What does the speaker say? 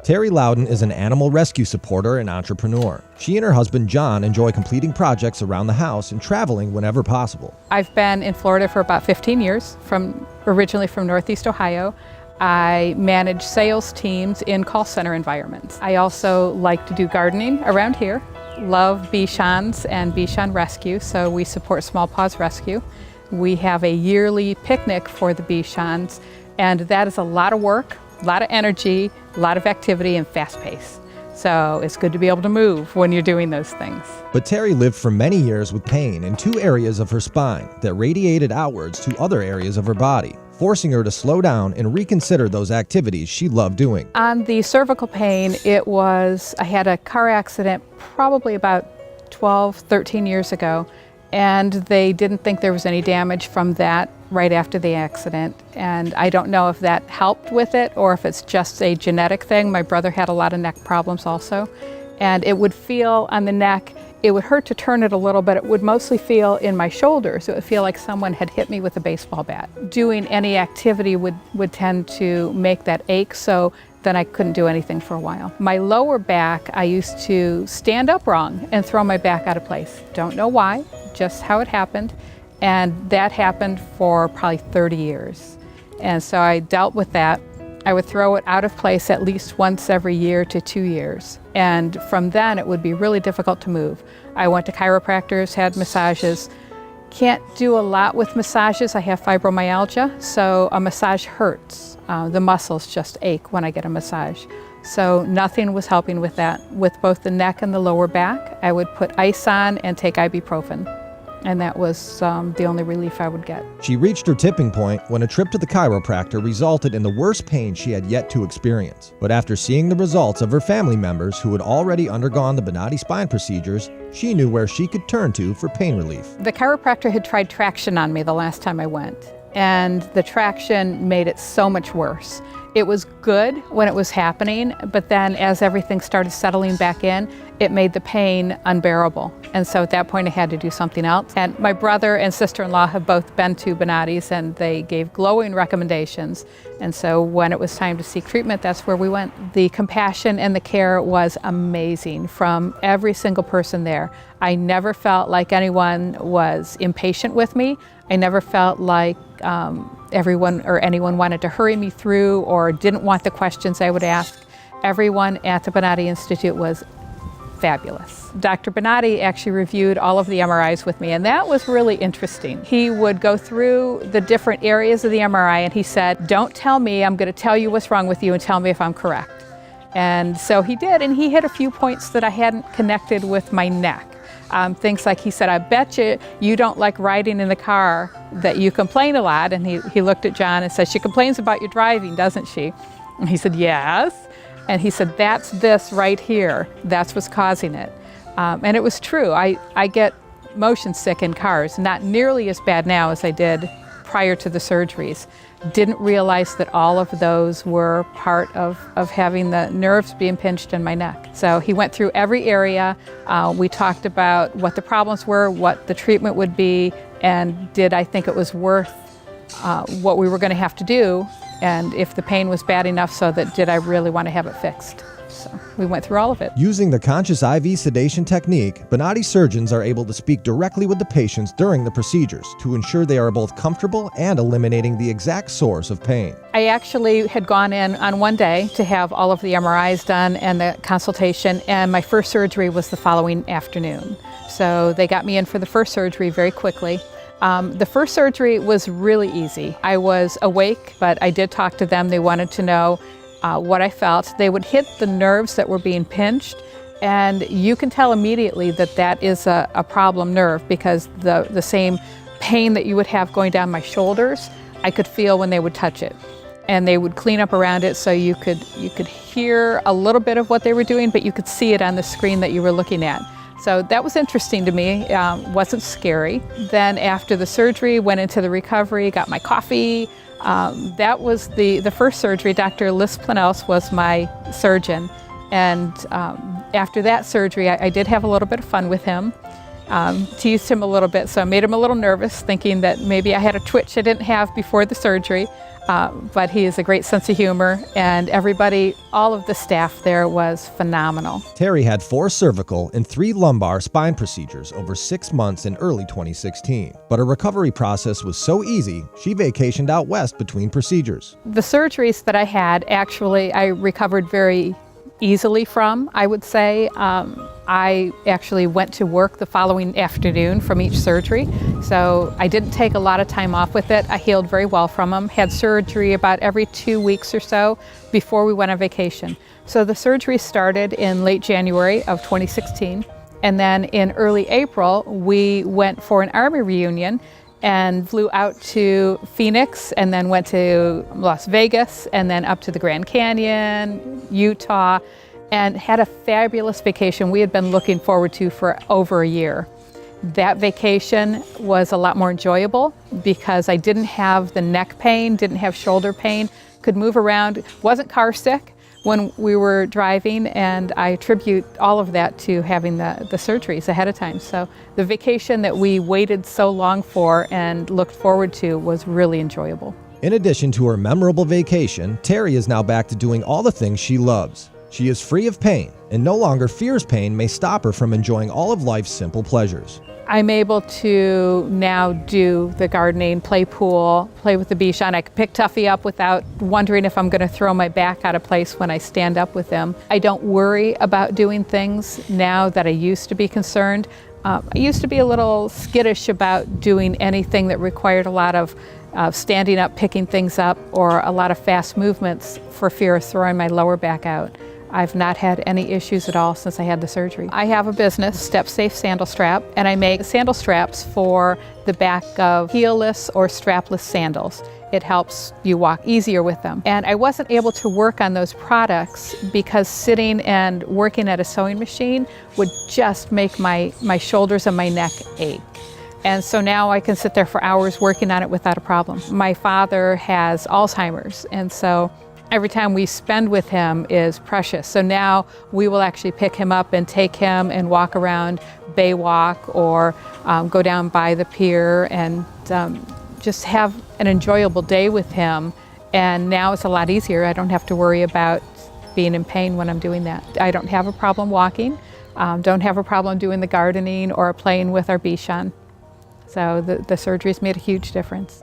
Terrie Lowden is an animal rescue supporter and entrepreneur. She and her husband John enjoy completing projects around the house and traveling whenever possible. I've been in Florida for about 15 years, originally from Northeast Ohio. I manage sales teams in call center environments. I also like to do gardening around here. Love Bichons and Bichon Rescue, so we support Small Paws Rescue. We have a yearly picnic for the Bichons, and that is a lot of work, a lot of energy, a lot of activity, and fast pace. So it's good to be able to move when you're doing those things. But Terrie lived for many years with pain in two areas of her spine that radiated outwards to other areas of her body, forcing her to slow down and reconsider those activities she loved doing. On the cervical pain, I had a car accident probably about 12, 13 years ago, and they didn't think there was any damage from that right after the accident. And I don't know if that helped with it or if it's just a genetic thing. My brother had a lot of neck problems also. And it would feel on the neck, it would hurt to turn it a little, but it would mostly feel in my shoulders. It would feel like someone had hit me with a baseball bat. Doing any activity would tend to make that ache, so then I couldn't do anything for a while. My lower back, I used to stand up wrong and throw my back out of place. Don't know why, just how it happened. And that happened for probably 30 years. And so I dealt with that. I would throw it out of place at least once every year to 2 years. And from then it would be really difficult to move. I went to chiropractors, had massages. Can't do a lot with massages. I have fibromyalgia, so a massage hurts. The muscles just ache when I get a massage. So nothing was helping with that. With both the neck and the lower back, I would put ice on and take ibuprofen. And that was the only relief I would get. She reached her tipping point when a trip to the chiropractor resulted in the worst pain she had yet to experience. But after seeing the results of her family members who had already undergone the Bonati spine procedures, she knew where she could turn to for pain relief. The chiropractor had tried traction on me the last time I went, and the traction made it so much worse. It was good when it was happening, but then as everything started settling back in, it made the pain unbearable. And so at that point I had to do something else. And my brother and sister-in-law have both been to Bonati's, and they gave glowing recommendations. And so when it was time to seek treatment, that's where we went. The compassion and the care was amazing from every single person there. I never felt like anyone was impatient with me. I never felt like everyone or anyone wanted to hurry me through or didn't want the questions I would ask. Everyone at the Bonati Institute was fabulous. Dr. Bonati actually reviewed all of the MRIs with me, and that was really interesting. He would go through the different areas of the MRI, and he said, "Don't tell me, I'm going to tell you what's wrong with you and tell me if I'm correct." And so he did, and he hit a few points that I hadn't connected with my neck. Things like, he said, "I bet you don't like riding in the car, that you complain a lot." And he looked at John and said, "She complains about you driving, doesn't she?" And he said, "Yes." And he said, "That's this right here. That's what's causing it." And it was true. I get motion sick in cars, not nearly as bad now as I did prior to the surgeries. Didn't realize that all of those were part of having the nerves be impinged in my neck. So he went through every area. We talked about what the problems were, what the treatment would be, and did I think it was worth what we were going to have to do, and if the pain was bad enough so that did I really want to have it fixed. So we went through all of it. Using the conscious IV sedation technique, Bonati surgeons are able to speak directly with the patients during the procedures to ensure they are both comfortable and eliminating the exact source of pain. I actually had gone in on one day to have all of the MRIs done and the consultation, and my first surgery was the following afternoon. So they got me in for the first surgery very quickly. The first surgery was really easy. I was awake, but I did talk to them. They wanted to know what I felt. They would hit the nerves that were being pinched, and you can tell immediately that that is a problem nerve, because the same pain that you would have going down my shoulders, I could feel when they would touch it. And they would clean up around it so you could hear a little bit of what they were doing, but you could see it on the screen that you were looking at. So that was interesting to me, wasn't scary. Then after the surgery, went into the recovery, got my coffee. That was the first surgery. Dr. Liz Planels was my surgeon. And after that surgery, I did have a little bit of fun with him. teased him a little bit, so I made him a little nervous, thinking that maybe I had a twitch I didn't have before the surgery. But he has a great sense of humor, and everybody, all of the staff there was phenomenal. Terrie had 4 cervical and 3 lumbar spine procedures over 6 months in early 2016. But her recovery process was so easy, she vacationed out west between procedures. The surgeries that I had, actually, I recovered very easily from, I would say. I actually went to work the following afternoon from each surgery, so I didn't take a lot of time off with it. I healed very well from them, had surgery about every 2 weeks or so before we went on vacation. So the surgery started in late January of 2016, and then in early April we went for an Army reunion and flew out to Phoenix, and then went to Las Vegas, and then up to the Grand Canyon, Utah, and had a fabulous vacation we had been looking forward to for over a year. That vacation was a lot more enjoyable because I didn't have the neck pain, didn't have shoulder pain, could move around, wasn't car sick when we were driving, and I attribute all of that to having the surgeries ahead of time. So the vacation that we waited so long for and looked forward to was really enjoyable. In addition to her memorable vacation, Terrie is now back to doing all the things she loves. She is free of pain and no longer fears pain may stop her from enjoying all of life's simple pleasures. I'm able to now do the gardening, play pool, play with the Bichon. I can pick Tuffy up without wondering if I'm going to throw my back out of place when I stand up with him. I don't worry about doing things now that I used to be concerned. I used to be a little skittish about doing anything that required a lot of standing up, picking things up, or a lot of fast movements for fear of throwing my lower back out. I've not had any issues at all since I had the surgery. I have a business, Step Safe Sandal Strap, and I make sandal straps for the back of heelless or strapless sandals. It helps you walk easier with them. And I wasn't able to work on those products because sitting and working at a sewing machine would just make my shoulders and my neck ache. And so now I can sit there for hours working on it without a problem. My father has Alzheimer's, and so every time we spend with him is precious. So now we will actually pick him up and take him and walk around Baywalk or go down by the pier and just have an enjoyable day with him. And now it's a lot easier. I don't have to worry about being in pain when I'm doing that. I don't have a problem walking, don't have a problem doing the gardening or playing with our Bichon. So the surgery's made a huge difference.